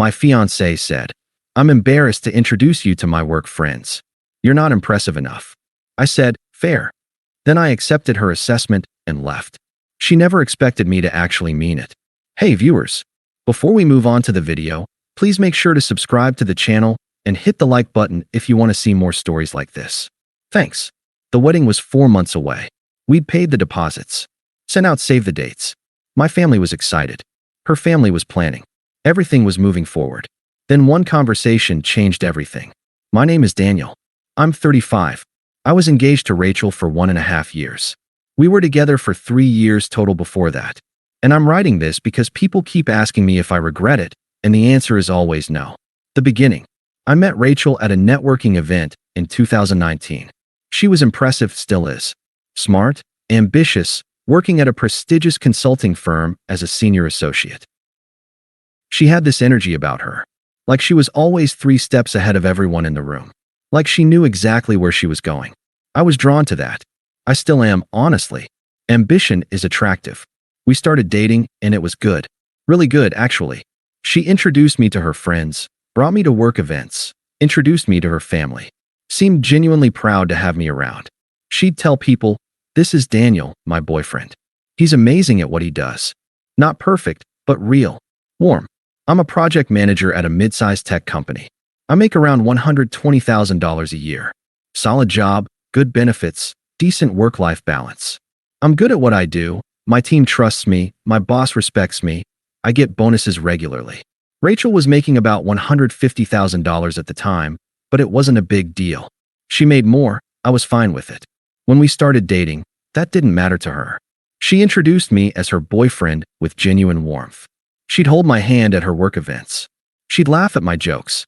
My fiancé said, "I'm embarrassed to introduce you to my work friends. You're not impressive enough." I said, "Fair." Then I accepted her assessment and left. She never expected me to actually mean it. Hey viewers, before we move on to the video, please make sure to subscribe to the channel and hit the like button if you want to see more stories like this. Thanks. The wedding was 4 months away. We'd paid the deposits, sent out save the dates. My family was excited. Her family was planning. Everything was moving forward. Then one conversation changed everything. My name is Daniel. I'm 35. I was engaged to Rachel for 1.5 years. We were together for 3 years total before that. And I'm writing this because people keep asking me if I regret it, and the answer is always no. The beginning. I met Rachel at a networking event in 2019. She was impressive, still is. Smart, ambitious, working at a prestigious consulting firm as a senior associate. She had this energy about her. Like she was always 3 steps ahead of everyone in the room. Like she knew exactly where she was going. I was drawn to that. I still am, honestly. Ambition is attractive. We started dating, and it was good. Really good, actually. She introduced me to her friends, brought me to work events, introduced me to her family. Seemed genuinely proud to have me around. She'd tell people, "This is Daniel, my boyfriend. He's amazing at what he does. Not perfect, but real. Warm. I'm a project manager at a mid-sized tech company. I make around $120,000 a year. Solid job, good benefits, decent work-life balance. I'm good at what I do. My team trusts me. My boss respects me. I get bonuses regularly." Rachel was making about $150,000 at the time, but it wasn't a big deal. She made more. I was fine with it. When we started dating, that didn't matter to her. She introduced me as her boyfriend with genuine warmth. She'd hold my hand at her work events. She'd laugh at my jokes.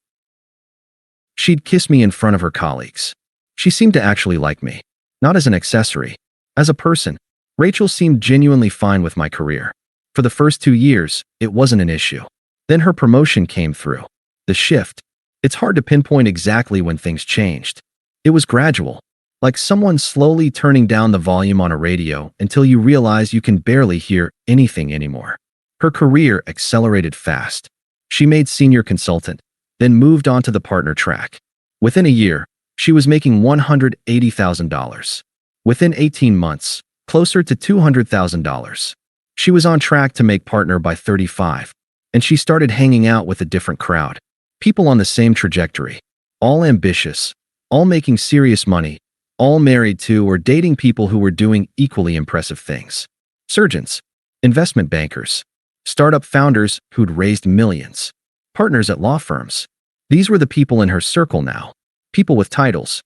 She'd kiss me in front of her colleagues. She seemed to actually like me. Not as an accessory. As a person. Rachel seemed genuinely fine with my career. For the first 2 years, it wasn't an issue. Then her promotion came through. The shift. It's hard to pinpoint exactly when things changed. It was gradual. Like someone slowly turning down the volume on a radio until you realize you can barely hear anything anymore. Her career accelerated fast. She made senior consultant, then moved on to the partner track. Within a year, she was making $180,000. Within 18 months, closer to $200,000. She was on track to make partner by 35, and she started hanging out with a different crowd. People on the same trajectory. All ambitious, all making serious money, all married to or dating people who were doing equally impressive things. Surgeons, investment bankers, startup founders who'd raised millions, partners at law firms. These were the people in her circle now. People with titles.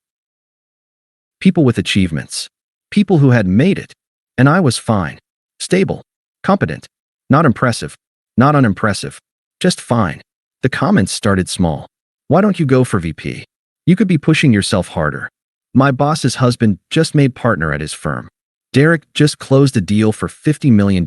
People with achievements. People who had made it. And I was fine. Stable. Competent. Not impressive. Not unimpressive. Just fine. The comments started small. "Why don't you go for VP? You could be pushing yourself harder." "My boss's husband just made partner at his firm. Derek just closed a deal for $50 million.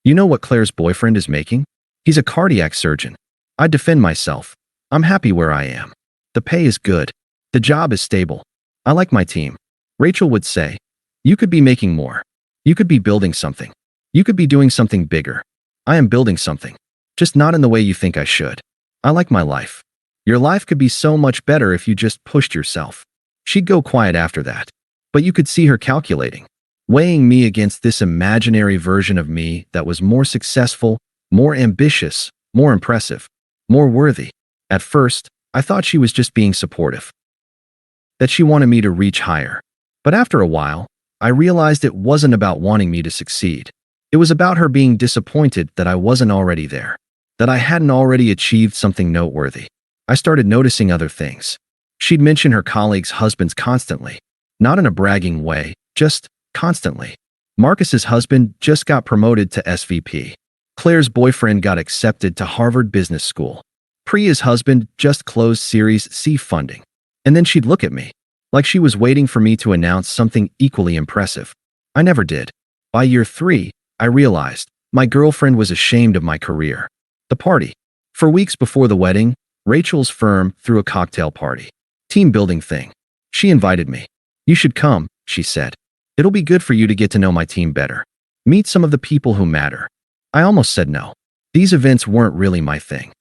You know what Claire's boyfriend is making? He's a cardiac surgeon." I defend myself. I'm happy where I am. The pay is good. The job is stable. I like my team. Rachel would say, "You could be making more. You could be building something. You could be doing something bigger." I am building something. Just not in the way you think I should. I like my life. Your life could be so much better if you just pushed yourself. She'd go quiet after that. But you could see her calculating, weighing me against this imaginary version of me that was more successful, more ambitious, more impressive, more worthy. At first, I thought she was just being supportive. That she wanted me to reach higher. But after a while, I realized it wasn't about wanting me to succeed. It was about her being disappointed that I wasn't already there, that I hadn't already achieved something noteworthy. I started noticing other things. She'd mention her colleagues' husbands constantly, not in a bragging way, just constantly. Marcus's husband just got promoted to SVP. Claire's boyfriend got accepted to Harvard Business School. Priya's husband just closed Series C funding. And then she'd look at me, like she was waiting for me to announce something equally impressive. I never did. By year 3, I realized my girlfriend was ashamed of my career. The party. For weeks before the wedding, Rachel's firm threw a cocktail party. Team building thing. She invited me. "You should come," she said. "It'll be good for you to get to know my team better. Meet some of the people who matter." I almost said no. These events weren't really my thing.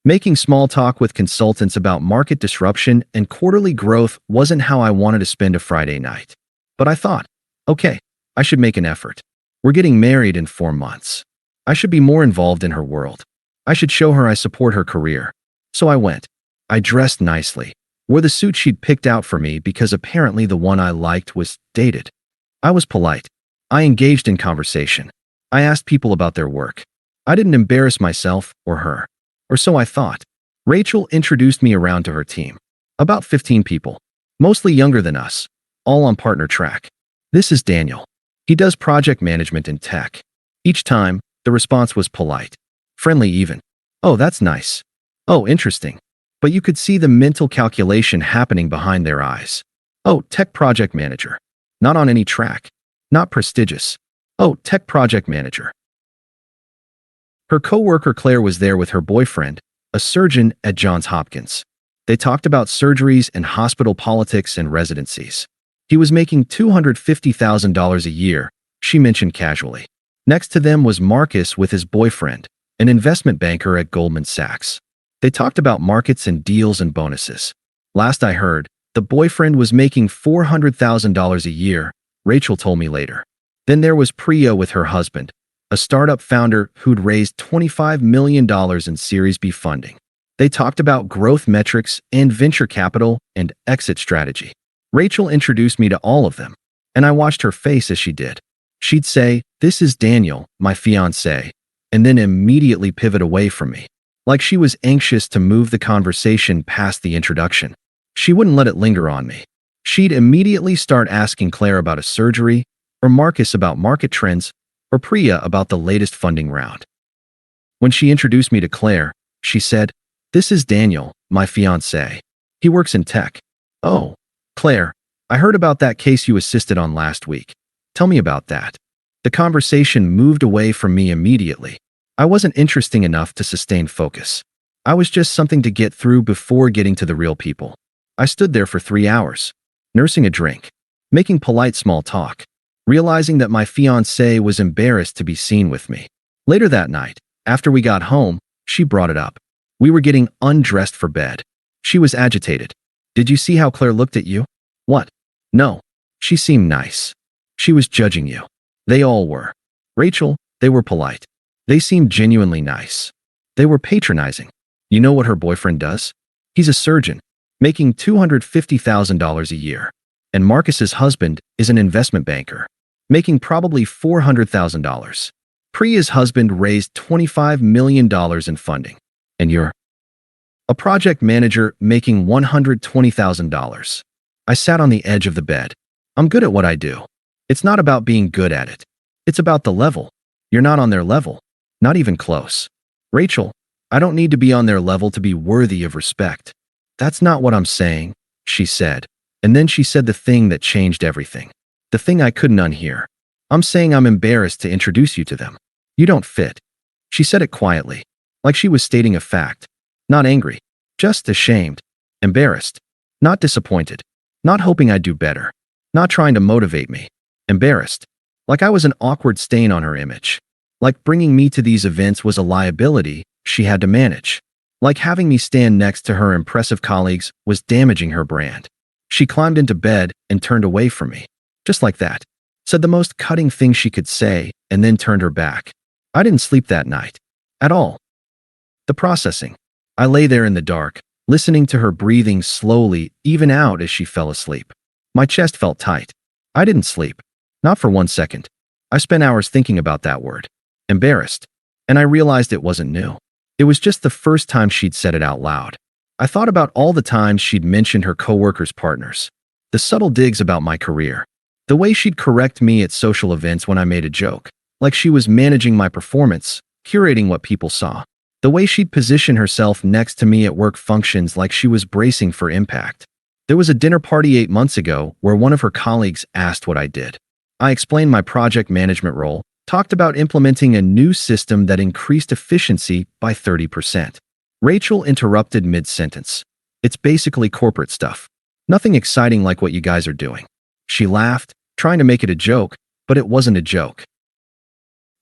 Making small talk with consultants about market disruption and quarterly growth wasn't how I wanted to spend a Friday night. But I thought, okay, I should make an effort. We're getting married in 4 months. I should be more involved in her world. I should show her I support her career. So I went. I dressed nicely, wore the suit she'd picked out for me because apparently the one I liked was dated. I was polite. I engaged in conversation. I asked people about their work. I didn't embarrass myself or her. Or so I thought. Rachel introduced me around to her team. About 15 people. Mostly younger than us. All on partner track. This is Daniel. He does project management in tech. Each time, the response was polite. Friendly even. Oh, that's nice. Oh, interesting. But you could see the mental calculation happening behind their eyes. Oh, tech project manager. Not on any track. Not prestigious. Oh, tech project manager. Her coworker Claire was there with her boyfriend, a surgeon at Johns Hopkins. They talked about surgeries and hospital politics and residencies. He was making $250,000 a year, she mentioned casually. Next to them was Marcus with his boyfriend, an investment banker at Goldman Sachs. They talked about markets and deals and bonuses. Last I heard, the boyfriend was making $400,000 a year, Rachel told me later. Then there was Priya with her husband, a startup founder who'd raised $25 million in Series B funding. They talked about growth metrics and venture capital and exit strategy. Rachel introduced me to all of them, and I watched her face as she did. She'd say, "This is Daniel, my fiancé," and then immediately pivot away from me, like she was anxious to move the conversation past the introduction. She wouldn't let it linger on me. She'd immediately start asking Claire about a surgery, or Marcus about market trends, or Priya about the latest funding round. When she introduced me to Claire, she said, "This is Daniel, my fiancé. He works in tech." "Oh, Claire, I heard about that case you assisted on last week. Tell me about that." The conversation moved away from me immediately. I wasn't interesting enough to sustain focus. I was just something to get through before getting to the real people. I stood there for 3 hours, nursing a drink, making polite small talk, realizing that my fiancé was embarrassed to be seen with me. Later that night, after we got home, she brought it up. We were getting undressed for bed. She was agitated. "Did you see how Claire looked at you?" "What?" "No. She seemed nice. She was judging you." They all were. Rachel, they were polite. They seemed genuinely nice. They were patronizing. You know what her boyfriend does? He's a surgeon, making $250,000 a year. And Marcus's husband is an investment banker, making probably $400,000. Priya's husband raised $25 million in funding. And you're a project manager making $120,000. I sat on the edge of the bed. I'm good at what I do. It's not about being good at it. It's about the level. You're not on their level. Not even close. Rachel, I don't need to be on their level to be worthy of respect. That's not what I'm saying, she said. And then she said the thing that changed everything. The thing I couldn't unhear. I'm saying I'm embarrassed to introduce you to them. You don't fit. She said it quietly, like she was stating a fact. Not angry. Just ashamed. Embarrassed. Not disappointed. Not hoping I'd do better. Not trying to motivate me. Embarrassed. Like I was an awkward stain on her image. Like bringing me to these events was a liability she had to manage. Like having me stand next to her impressive colleagues was damaging her brand. She climbed into bed and turned away from me. Just like that. Said the most cutting thing she could say and then turned her back. I didn't sleep that night. At all. The processing. I lay there in the dark, listening to her breathing slowly even out as she fell asleep. My chest felt tight. I didn't sleep. Not for 1 second. I spent hours thinking about that word. Embarrassed. And I realized it wasn't new. It was just the first time she'd said it out loud. I thought about all the times she'd mentioned her coworkers' partners. The subtle digs about my career. The way she'd correct me at social events when I made a joke. Like she was managing my performance, curating what people saw. The way she'd position herself next to me at work functions like she was bracing for impact. There was a dinner party 8 months ago where one of her colleagues asked what I did. I explained my project management role, talked about implementing a new system that increased efficiency by 30%. Rachel interrupted mid-sentence. "It's basically corporate stuff. Nothing exciting like what you guys are doing." She laughed, trying to make it a joke, but it wasn't a joke.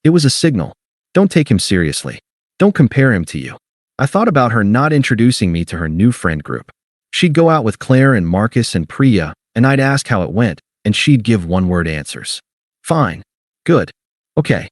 It was a signal. Don't take him seriously. Don't compare him to you. I thought about her not introducing me to her new friend group. She'd go out with Claire and Marcus and Priya, and I'd ask how it went, and she'd give one-word answers. Fine. Good. Okay.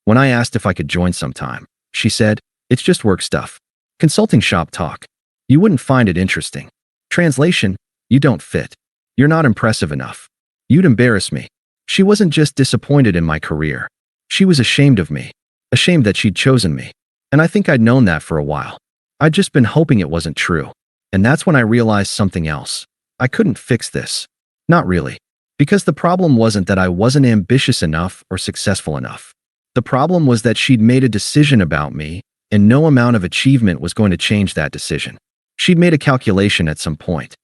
When I asked if I could join sometime, she said, it's just work stuff. Consulting shop talk. You wouldn't find it interesting. Translation, you don't fit. You're not impressive enough. You'd embarrass me. She wasn't just disappointed in my career. She was ashamed of me. Ashamed that she'd chosen me. And I think I'd known that for a while. I'd just been hoping it wasn't true. And that's when I realized something else. I couldn't fix this. Not really. Because the problem wasn't that I wasn't ambitious enough or successful enough. The problem was that she'd made a decision about me, and no amount of achievement was going to change that decision. She'd made a calculation at some point.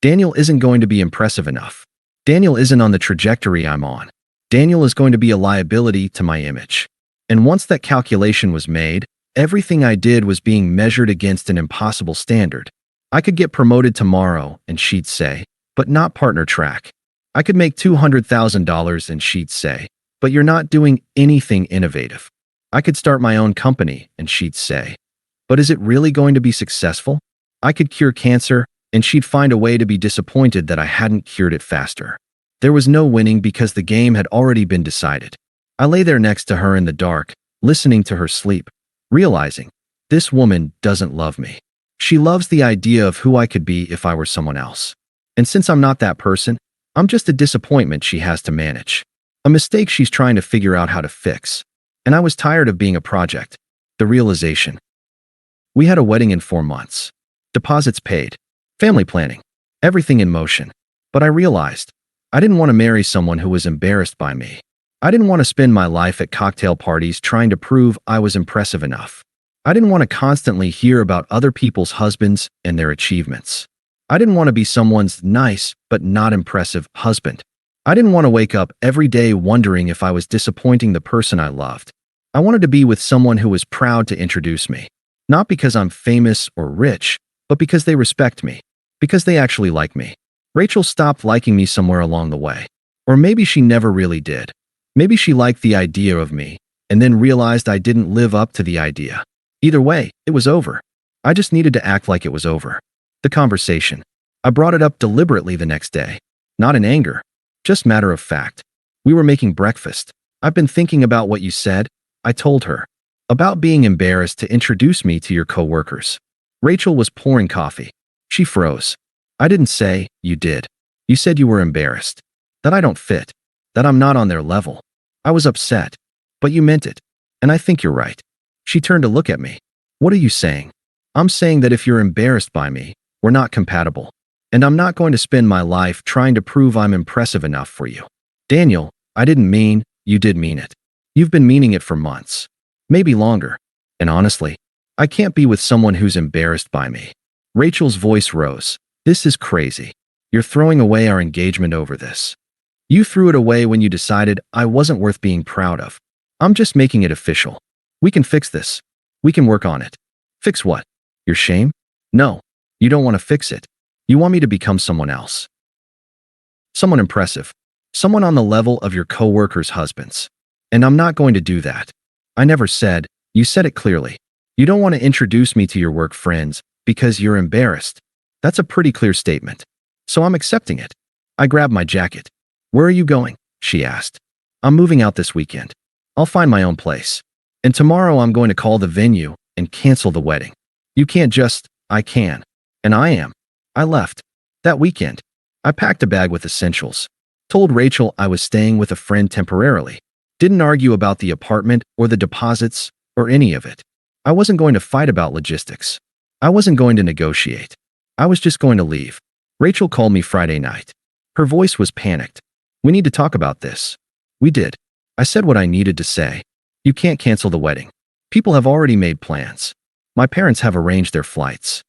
Daniel isn't going to be impressive enough. Daniel isn't on the trajectory I'm on. Daniel is going to be a liability to my image. And once that calculation was made, everything I did was being measured against an impossible standard. I could get promoted tomorrow, and she'd say, but not partner track. I could make $200,000 and she'd say, but you're not doing anything innovative. I could start my own company and she'd say, but is it really going to be successful? I could cure cancer and she'd find a way to be disappointed that I hadn't cured it faster. There was no winning because the game had already been decided. I lay there next to her in the dark, listening to her sleep, realizing, this woman doesn't love me. She loves the idea of who I could be if I were someone else. And since I'm not that person, I'm just a disappointment she has to manage. A mistake she's trying to figure out how to fix. And I was tired of being a project. The realization. We had a wedding in 4 months. Deposits paid. Family planning. Everything in motion. But I realized, I didn't want to marry someone who was embarrassed by me. I didn't want to spend my life at cocktail parties trying to prove I was impressive enough. I didn't want to constantly hear about other people's husbands and their achievements. I didn't want to be someone's nice but not impressive husband. I didn't want to wake up every day wondering if I was disappointing the person I loved. I wanted to be with someone who was proud to introduce me. Not because I'm famous or rich, but because they respect me. Because they actually like me. Rachel stopped liking me somewhere along the way. Or maybe she never really did. Maybe she liked the idea of me, and then realized I didn't live up to the idea. Either way, it was over. I just needed to act like it was over. The conversation. I brought it up deliberately the next day. Not in anger. Just matter of fact. We were making breakfast. I've been thinking about what you said, I told her. About being embarrassed to introduce me to your coworkers. Rachel was pouring coffee. She froze. I didn't say, you did. You said you were embarrassed. That I don't fit. That I'm not on their level. I was upset. But you meant it. And I think you're right. She turned to look at me. What are you saying? I'm saying that if you're embarrassed by me, we're not compatible. And I'm not going to spend my life trying to prove I'm impressive enough for you. Daniel, I didn't mean, you did mean it. You've been meaning it for months. Maybe longer. And honestly, I can't be with someone who's embarrassed by me. Rachel's voice rose. This is crazy. You're throwing away our engagement over this. You threw it away when you decided I wasn't worth being proud of. I'm just making it official. We can fix this. We can work on it. Fix what? Your shame? No. You don't want to fix it. You want me to become someone else. Someone impressive. Someone on the level of your coworkers' husbands. And I'm not going to do that. I never said, you said it clearly. You don't want to introduce me to your work friends because you're embarrassed. That's a pretty clear statement. So I'm accepting it. I grabbed my jacket. Where are you going? She asked. I'm moving out this weekend. I'll find my own place. And tomorrow I'm going to call the venue and cancel the wedding. You can't just, I can. And I am. I left. That weekend, I packed a bag with essentials. Told Rachel I was staying with a friend temporarily. Didn't argue about the apartment or the deposits or any of it. I wasn't going to fight about logistics. I wasn't going to negotiate. I was just going to leave. Rachel called me Friday night. Her voice was panicked. We need to talk about this. We did. I said what I needed to say. You can't cancel the wedding. People have already made plans. My parents have arranged their flights.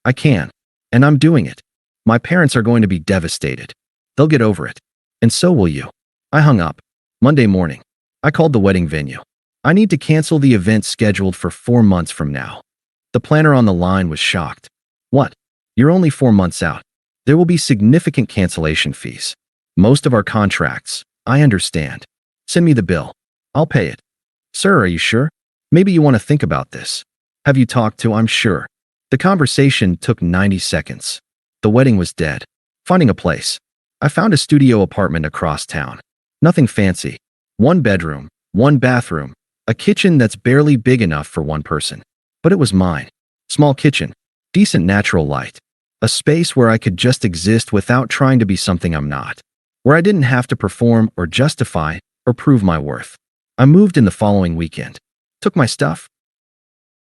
I can. And I'm doing it. My parents are going to be devastated. They'll get over it. And so will you. I hung up. Monday morning, I called the wedding venue. I need to cancel the event scheduled for 4 months from now. The planner on the line was shocked. What? You're only 4 months out. There will be significant cancellation fees. Most of our contracts. I understand. Send me the bill. I'll pay it. Sir, are you sure? Maybe you want to think about this. Have you talked to? I'm sure. The conversation took 90 seconds. The wedding was dead. Finding a place. I found a studio apartment across town. Nothing fancy. 1 bedroom, 1 bathroom, a kitchen that's barely big enough for 1 person. But it was mine. Small kitchen, decent natural light. A space where I could just exist without trying to be something I'm not. Where I didn't have to perform or justify or prove my worth. I moved in the following weekend. Took my stuff.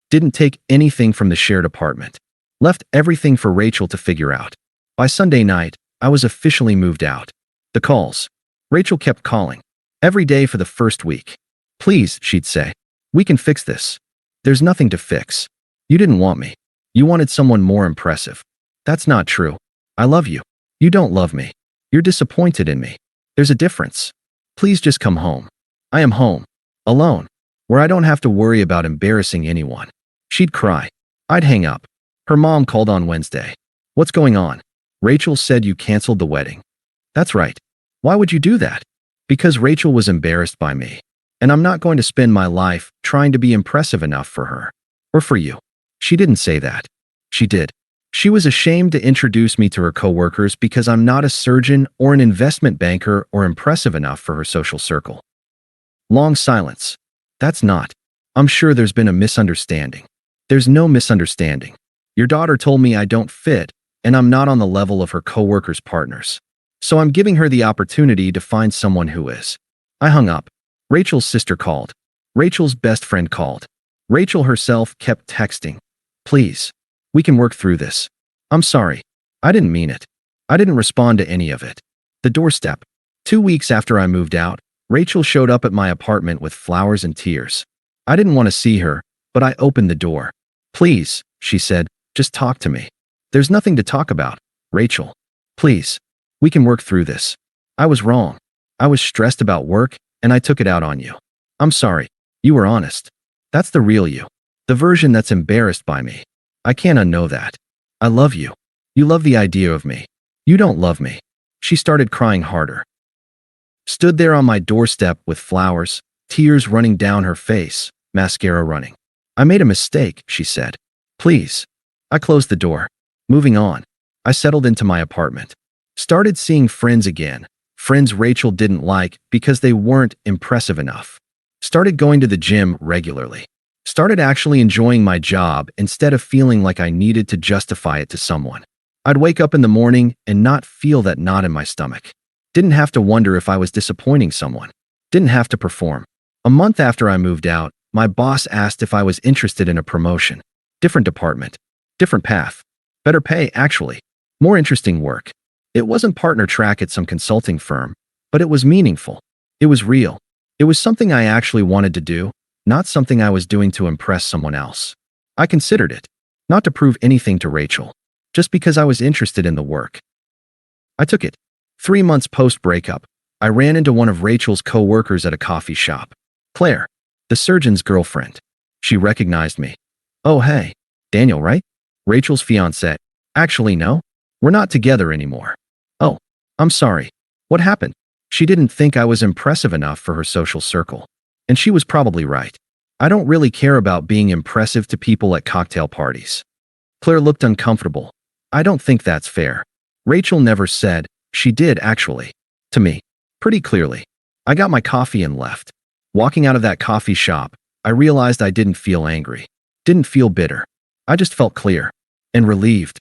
Didn't take anything from the shared apartment. Left everything for Rachel to figure out. By Sunday night, I was officially moved out. The calls. Rachel kept calling. Every day for the first week. Please, she'd say. We can fix this. There's nothing to fix. You didn't want me. You wanted someone more impressive. That's not true. I love you. You don't love me. You're disappointed in me. There's a difference. Please just come home. I am home. Alone. Where I don't have to worry about embarrassing anyone. She'd cry. I'd hang up. Her mom called on Wednesday. What's going on? Rachel said you canceled the wedding. That's right. Why would you do that? Because Rachel was embarrassed by me. And I'm not going to spend my life trying to be impressive enough for her. Or for you. She didn't say that. She did. She was ashamed to introduce me to her coworkers because I'm not a surgeon or an investment banker or impressive enough for her social circle. Long silence. That's not. I'm sure there's been a misunderstanding. There's no misunderstanding. Your daughter told me I don't fit, and I'm not on the level of her coworkers' partners. So I'm giving her the opportunity to find someone who is. I hung up. Rachel's sister called. Rachel's best friend called. Rachel herself kept texting. Please. We can work through this. I'm sorry. I didn't mean it. I didn't respond to any of it. The doorstep. 2 weeks after I moved out, Rachel showed up at my apartment with flowers and tears. I didn't want to see her, but I opened the door. Please, she said, just talk to me. There's nothing to talk about, Rachel. Please. We can work through this. I was wrong. I was stressed about work, and I took it out on you. I'm sorry. You were honest. That's the real you. The version that's embarrassed by me. I can't unknow that. I love you. You love the idea of me. You don't love me. She started crying harder. Stood there on my doorstep with flowers, tears running down her face, mascara running. I made a mistake, she said. Please. I closed the door. Moving on. I settled into my apartment. Started seeing friends again. Friends Rachel didn't like because they weren't impressive enough. Started going to the gym regularly. Started actually enjoying my job instead of feeling like I needed to justify it to someone. I'd wake up in the morning and not feel that knot in my stomach. Didn't have to wonder if I was disappointing someone. Didn't have to perform. A month after I moved out, my boss asked if I was interested in a promotion. Different department. Different path. Better pay, actually. More interesting work. It wasn't partner track at some consulting firm, but it was meaningful. It was real. It was something I actually wanted to do, not something I was doing to impress someone else. I considered it. Not to prove anything to Rachel. Just because I was interested in the work. I took it. 3 months post-breakup, I ran into one of Rachel's co-workers at a coffee shop. Claire, the surgeon's girlfriend. She recognized me. Oh hey, Daniel, right? Rachel's fiancé. Actually no, we're not together anymore. Oh, I'm sorry. What happened? She didn't think I was impressive enough for her social circle. And she was probably right. I don't really care about being impressive to people at cocktail parties. Claire looked uncomfortable. I don't think that's fair. Rachel never said. She did, actually. To me. Pretty clearly. I got my coffee and left. Walking out of that coffee shop, I realized I didn't feel angry. Didn't feel bitter. I just felt clear. And relieved.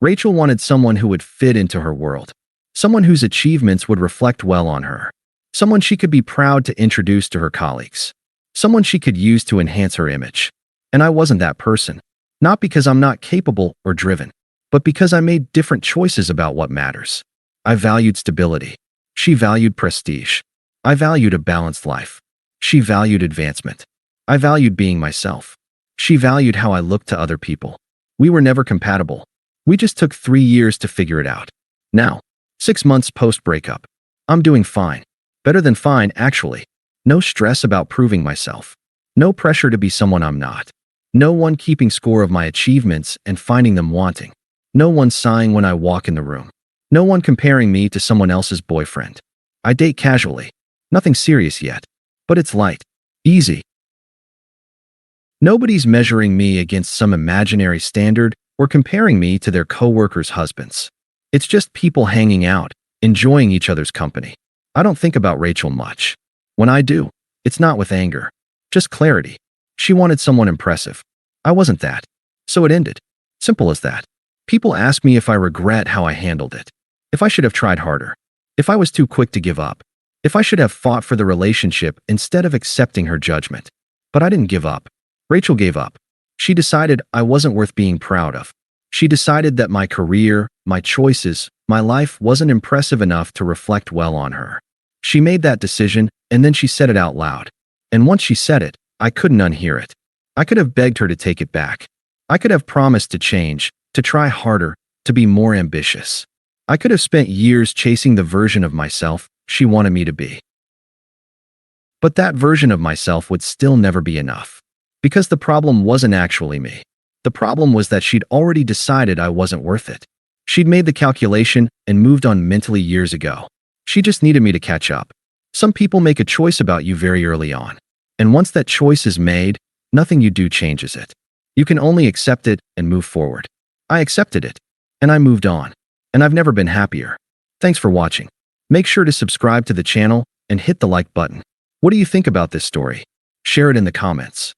Rachel wanted someone who would fit into her world. Someone whose achievements would reflect well on her. Someone she could be proud to introduce to her colleagues. Someone she could use to enhance her image. And I wasn't that person. Not because I'm not capable or driven, but because I made different choices about what matters. I valued stability. She valued prestige. I valued a balanced life. She valued advancement. I valued being myself. She valued how I looked to other people. We were never compatible. We just took 3 years to figure it out. Now, 6 months post-breakup. I'm doing fine. Better than fine, actually. No stress about proving myself. No pressure to be someone I'm not. No one keeping score of my achievements and finding them wanting. No one sighing when I walk in the room. No one comparing me to someone else's boyfriend. I date casually. Nothing serious yet. But it's light. Easy. Nobody's measuring me against some imaginary standard or comparing me to their coworkers' husbands. It's just people hanging out, enjoying each other's company. I don't think about Rachel much. When I do, it's not with anger, just clarity. She wanted someone impressive. I wasn't that. So it ended. Simple as that. People ask me if I regret how I handled it, if I should have tried harder, if I was too quick to give up, if I should have fought for the relationship instead of accepting her judgment. But I didn't give up. Rachel gave up. She decided I wasn't worth being proud of. She decided that my career, my choices, my life wasn't impressive enough to reflect well on her. She made that decision, and then she said it out loud. And once she said it, I couldn't unhear it. I could have begged her to take it back. I could have promised to change, to try harder, to be more ambitious. I could have spent years chasing the version of myself she wanted me to be. But that version of myself would still never be enough. Because the problem wasn't actually me. The problem was that she'd already decided I wasn't worth it. She'd made the calculation and moved on mentally years ago. She just needed me to catch up. Some people make a choice about you very early on. And once that choice is made, nothing you do changes it. You can only accept it and move forward. I accepted it. And I moved on. And I've never been happier. Thanks for watching. Make sure to subscribe to the channel and hit the like button. What do you think about this story? Share it in the comments.